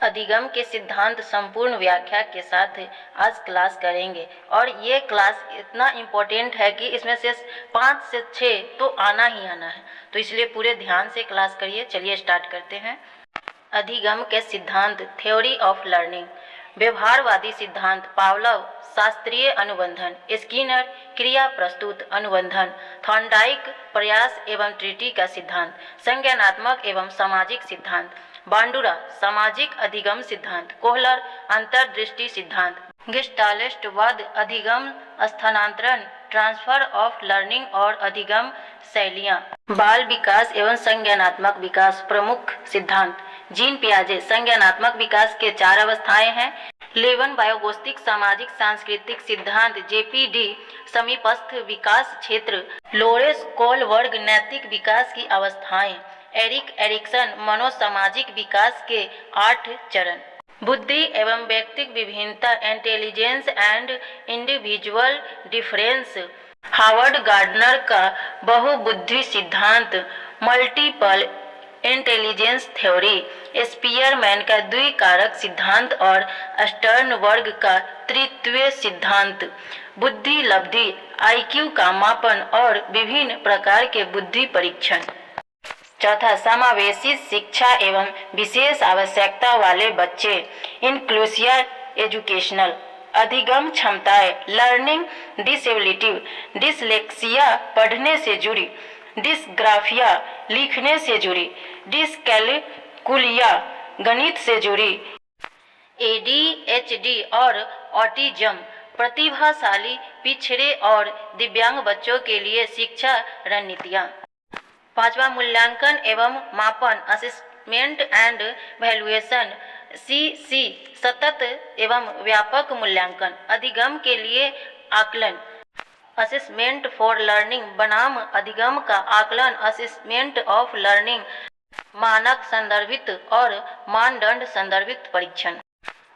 अधिगम के सिद्धांत संपूर्ण व्याख्या के साथ आज क्लास करेंगे और ये क्लास इतना इम्पोर्टेंट है कि इसमें से 5 से 6 तो आना ही आना है, तो इसलिए पूरे ध्यान से क्लास करिए। चलिए स्टार्ट करते हैं। अधिगम के सिद्धांत, थ्योरी ऑफ लर्निंग। व्यवहारवादी सिद्धांत, पावलोव शास्त्रीय अनुबंधन, स्किनर क्रिया प्रस्तुत अनुबंधन, थॉर्नडाइक प्रयास एवं त्रुटि का सिद्धांत, संज्ञानात्मक एवं सामाजिक सिद्धांत, बांडुरा सामाजिक अधिगम सिद्धांत, कोहलर अंतर्दृष्टि सिद्धांत, गेस्टाल्टवाद अधिगम स्थानांतरण, ट्रांसफर ऑफ लर्निंग और अधिगम शैलियाँ, बाल विकास एवं संज्ञानात्मक विकास प्रमुख सिद्धांत, जीन पियाजे संज्ञानात्मक विकास के 4 अवस्थाएं हैं, लेवन बायोगोस्टिक सामाजिक सांस्कृतिक सिद्धांत, जेपीडी समीपस्थ विकास क्षेत्र, लोरेस कोलबर्ग नैतिक विकास की अवस्थाएं, एरिक एरिक्सन मनोसामाजिक विकास के 8 चरण, बुद्धि एवं व्यक्तिक विभिन्नता, intelligence and individual difference, Harvard gardener का बहुबुद्धि सिद्धांत, मल्टीपल इंटेलिजेंस थ्योरी, स्पीयरमैन का द्विकारक सिद्धांत और स्टर्नबर्ग का त्रित्वीय सिद्धांत, बुद्धि लब्धि, आईक्यू का मापन और विभिन्न प्रकार के बुद्धि परीक्षण। चौथा, समावेशी शिक्षा एवं विशेष आवश्यकता वाले बच्चे, इंक्लूसिव एजुकेशनल, अधिगम क्षमताएं, लर्निंग डिसेबिलिटी, डिसलेक्सिया पढ़ने से जुड़ी, डिस्ग्राफिया लिखने से जुड़ी, डिस्कैलकुलिया गणित से जुड़ी, ADHD और ऑटिज्म, प्रतिभाशाली पिछड़े और दिव्यांग बच्चों के लिए शिक्षा रणनीतियाँ। पांचवा, मूल्यांकन एवं मापन, असेसमेंट एंड वैल्यूएशन, CC सतत एवं व्यापक मूल्यांकन, अधिगम के लिए आकलन, असेसमेंट फॉर लर्निंग बनाम अधिगम का आकलन, असेसमेंट ऑफ लर्निंग, मानक संदर्भित और मानदंड संदर्भित परीक्षण।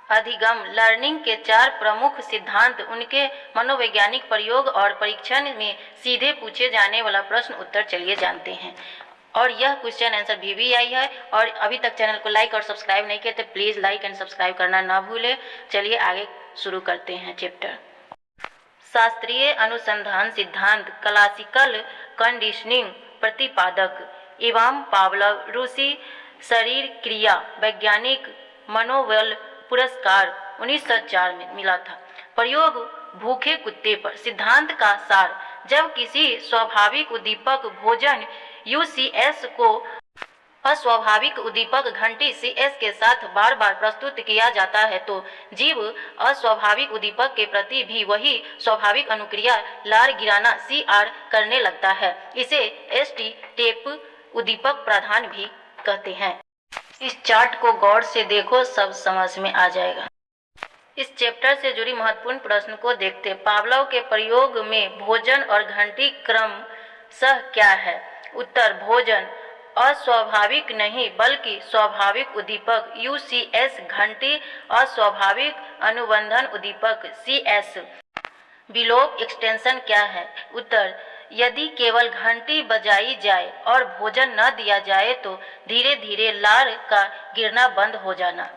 अधिगम लर्निंग के 4 प्रमुख सिद्धांत, उनके मनोवैज्ञानिक प्रयोग और परीक्षण में सीधे पूछे जाने वाला प्रश्न उत्तर चलिए जानते हैं। और यह क्वेश्चन आंसर भी आई है, और अभी तक चैनल को लाइक और सब्सक्राइब नहीं किया तो प्लीज़ लाइक एंड सब्सक्राइब करना ना भूलें। चलिए आगे शुरू करते हैं चैप्टर। शास्त्रीय अनुसंधान सिद्धांत, क्लासिकल कंडीशनिंग प्रतिपादक, इवान पावलोव, रूसी शरीर क्रिया वैज्ञानिक, मनोबल पुरस्कार 1904 में मिला था। प्रयोग, भूखे कुत्ते पर। सिद्धांत का सार, जब किसी स्वाभाविक उद्दीपक भोजन UCS को अस्वाभाविक उद्दीपक घंटी CS के साथ बार बार प्रस्तुत किया जाता है तो जीव अस्वाभाविक उद्दीपक के प्रति भी वही स्वाभाविक अनुक्रिया लार गिराना CR करने लगता है। इसे ST टेप उद्दीपक प्रधान भी कहते हैं। इस चार्ट को गौर से देखो, सब समझ में आ जाएगा। इस चैप्टर से जुड़ी महत्वपूर्ण प्रश्न को देखते। पावलोव के प्रयोग में भोजन और घंटी क्रम सह क्या है? उत्तर, भोजन अस्वाभाविक नहीं बल्कि स्वाभाविक उद्दीपक UCS, घंटी अस्वाभाविक अनुबंधन उद्दीपक CS। विलोप एक्सटेंशन क्या है? उत्तर, यदि केवल घंटी बजाई जाए और भोजन न दिया जाए तो धीरे धीरे लार का गिरना बंद हो जाना।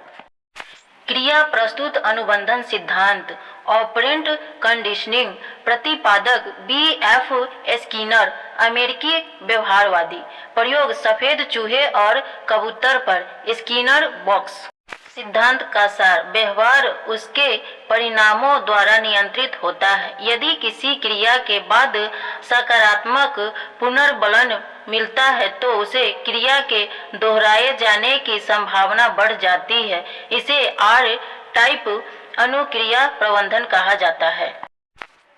क्रिया प्रस्तुत अनुबंधन सिद्धांत, ऑपरेंट कंडीशनिंग प्रतिपादक BF स्किनर, अमेरिकी व्यवहारवादी। प्रयोग, सफेद चूहे और कबूतर पर, स्किनर बॉक्स। सिद्धांत का सार, व्यवहार उसके परिणामों द्वारा नियंत्रित होता है। यदि किसी क्रिया के बाद सकारात्मक पुनर्बलन मिलता है तो उसे क्रिया के दोहराए जाने की संभावना बढ़ जाती है। इसे R टाइप अनुक्रिया प्रबंधन कहा जाता है।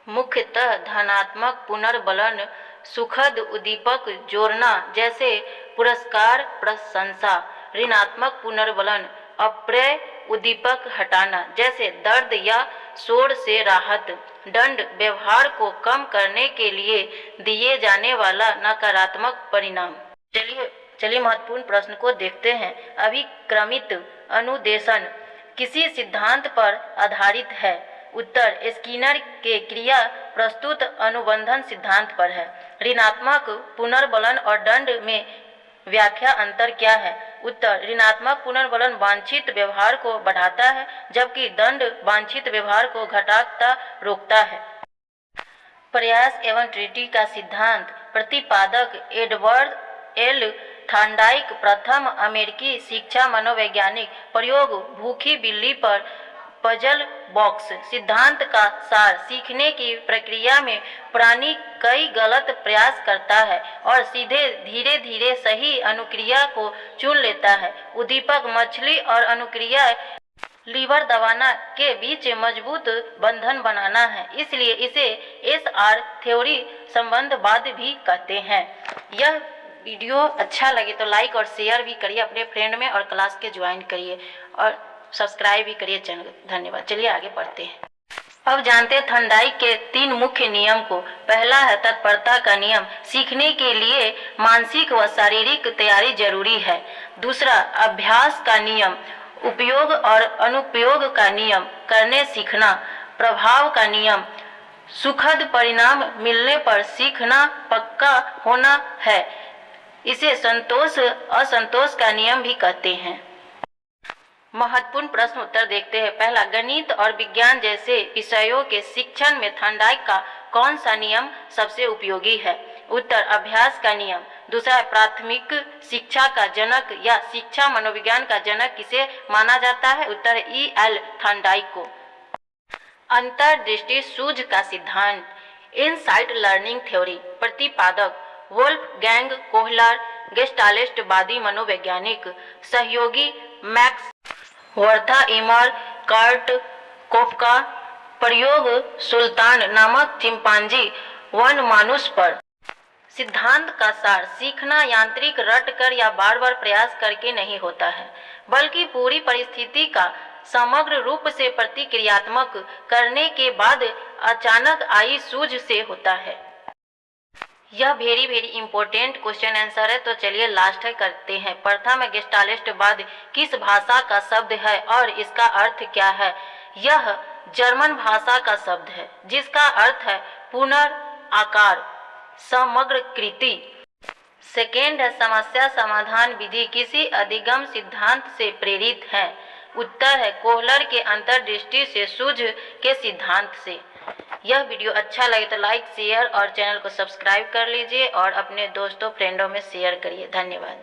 मुख्यतः धनात्मक पुनर्बलन, सुखद उद्दीपक जोड़ना जैसे पुरस्कार प्रशंसा, ऋणात्मक पुनर्बलन, अप्रिय उद्दीपक हटाना जैसे दर्द या शोर से राहत, दंड व्यवहार को कम करने के लिए दिए जाने वाला नकारात्मक परिणाम। चलिए महत्वपूर्ण प्रश्न को देखते हैं। अभिक्रमित अनुदेशन किसी सिद्धांत पर आधारित है? उत्तर, स्किनर के क्रिया प्रस्तुत अनुबंधन सिद्धांत पर है। ऋणात्मक पुनर्बलन और दंड में व्याख्या अंतर क्या है? उत्तर ऋणात्मक पुनर्वलन वांछित व्यवहार को बढ़ाता है जबकि दंड वांछित व्यवहार को घटाता रोकता है। प्रयास एवं ट्रिनिटी का सिद्धांत प्रतिपादक एडवर्ड एल थॉर्नडाइक प्रथम अमेरिकी शिक्षा मनोवैज्ञानिक। प्रयोग भूखी बिल्ली पर पजल बॉक्स। सिद्धांत का सार सीखने की प्रक्रिया में प्राणी कई गलत प्रयास करता है और सीधे धीरे धीरे सही अनुक्रिया को चुन लेता है। उद्दीपक मछली और अनुक्रिया लीवर दबाना के बीच मजबूत बंधन बनाना है, इसलिए इसे SR थ्योरी संबंधवाद भी कहते हैं। यह वीडियो अच्छा लगे तो लाइक और शेयर भी करिए अपने फ्रेंड में और क्लास के ज्वाइन करिए और सब्सक्राइब भी करिए चैनल। धन्यवाद। चलिए आगे पढ़ते हैं। अब जानते हैं थॉर्नडाइक के 3 मुख्य नियम को। पहला है तत्परता का नियम। सीखने के लिए मानसिक व शारीरिक तैयारी जरूरी है। दूसरा अभ्यास का नियम। उपयोग और अनुपयोग का नियम। करने सीखना। प्रभाव का नियम। सुखद परिणाम मिलने पर सीखना पक्का होना है। इसे संतोष असंतोष का नियम भी कहते हैं। महत्वपूर्ण प्रश्न उत्तर देखते हैं। पहला, गणित और विज्ञान जैसे विषयों के शिक्षण में थॉर्नडाइक का कौन सा नियम सबसे उपयोगी है? उत्तर अभ्यास का नियम। दूसरा, प्राथमिक शिक्षा का जनक या शिक्षा मनोविज्ञान का जनक किसे माना जाता है? उत्तर E.L. थॉर्नडाइक को। अंतर्दृष्टि सूझ का सिद्धांत। Insight learning theory. प्रतिपादक वोल्फगैंग कोहलर गेस्टाल्टवादी मनोवैज्ञानिक। सहयोगी मैक्स वर्थाइमर कर्ट कोफका। प्रयोग सुल्तान नामक चिंपांजी वन मानुष पर। सिद्धांत का सार सीखना यांत्रिक रट कर या बार बार प्रयास करके नहीं होता है बल्कि पूरी परिस्थिति का समग्र रूप से प्रतिक्रियात्मक करने के बाद अचानक आई सूझ से होता है। यह वेरी इंपॉर्टेंट क्वेश्चन आंसर है, तो चलिए लास्ट है करते हैं। प्रथम गेस्टाल्टवाद किस भाषा का शब्द है और इसका अर्थ क्या है? यह जर्मन भाषा का शब्द है जिसका अर्थ है पुनर्आकार समग्र कृति। सेकेंड है समस्या समाधान विधि किसी अधिगम सिद्धांत से प्रेरित है? उत्तर है कोहलर के अंतर्दृष्टि से सूझ के सिद्धांत से। यह वीडियो अच्छा लगे तो लाइक शेयर और चैनल को सब्सक्राइब कर लीजिए और अपने दोस्तों फ्रेंडों में शेयर करिए। धन्यवाद।